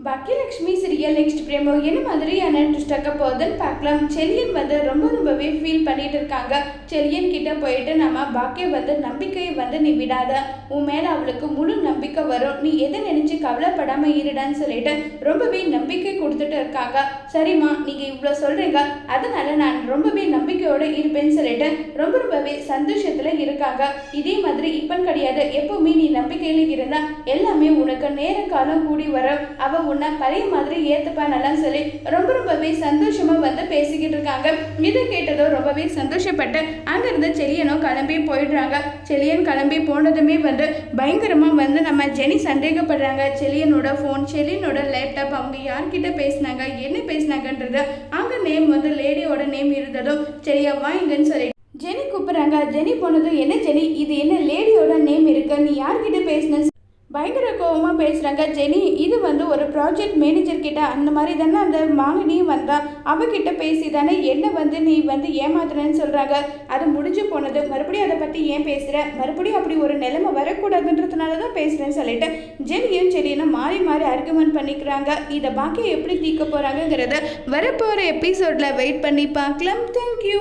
Baakiyalakshmi serial next பிரேமோ என்ன மாதிரியான twist ஆக்க போகுதுன்னு பார்க்கலாம். செலியன் ரொம்பவே ஃபீல் பண்ணிட்டு இருக்காங்க. செலியன் கிட்ட போயிட்டு நம்ம பாக்கிய நம்பிக்கையை நீ விடாத, உன் மேல அவளுக்கு முழு நம்பிக்கை வரும், நீ எதை நினைச்சு கவலைப்படாம இருடான்னு சொல்லிட்டு ரொம்பவே நம்பிக்கை கொடுத்துட்டு இருக்காங்க. சரிம்மா, நீங்க இவ்வளோ சொல்றீங்க, அதனால நான் ரொம்பவே நம்பிக்கையோட இருப்பேன்னு சொல்லிட்டு ரொம்பவே சந்தோஷத்துல இருக்காங்க. இதே மாதிரி இப்பன்னு கிடையாது, எப்பவுமே நீ நம்பிக்கையில இருந்தா எல்லாமே உனக்கு நேர காலம் கூடி வரும், அவ உன்னை பழைய மாதிரி ஏத்துப்பானலாம் சொல்லி ரொம்பவே சந்தோஷமா பேசிக்கிட்டு இருக்காங்க. இதை கேட்டதோ ரொம்பவே சந்தோஷப்பட்டு அங்கிருந்து செலியனும் கிளம்பி போயிடுறாங்க. செலியன் கிளம்பி போனதுமே பயங்கரமா நம்ம ஜெனி சந்தேகப்படுறாங்க. செலியனோட ஃபோன், செலியனோட லேப்டாப், அவங்க யார்கிட்ட பேசினாங்க, என்ன பேசினாங்கன்றது அங்க நேம் லேடியோட நேம் இருந்ததும் சரியா வாங்கன்னு சொல்லி ஜெனி கூப்பிடுறாங்க. ஜெனி போனதும் என்ன ஜெனி, இது என்ன லேடியோட நேம் இருக்கு, நீ யார்கிட்ட பேசின பயங்கர கோபமாக பேசுகிறாங்க. ஜெனி, இது ஒரு ப்ராஜெக்ட் மேனேஜர் கிட்ட அந்த மாதிரி தானே அந்த மாங்கனியும் வந்தா, அவகிட்ட பேசி தானே என்ன நீ ஏமாத்துறேன்னு சொல்கிறாங்க. அது முடிஞ்சு போனது, மறுபடியும் அதை பற்றி ஏன் பேசுகிற, மறுபடியும் அப்படி ஒரு நிலைமை வரக்கூடாதுன்றதுனால தான் பேசுகிறேன்னு சொல்லிட்டு ஜெனியும் செலியனும் மாறி மாறி ஆர்குமெண்ட் பண்ணிக்கிறாங்க. இதை பாக்கி எப்படி தீர்க்க போகிறாங்கங்கிறத வரப்போகிற எபிசோடில் வெயிட் பண்ணி பார்க்கலாம். தேங்க்யூ.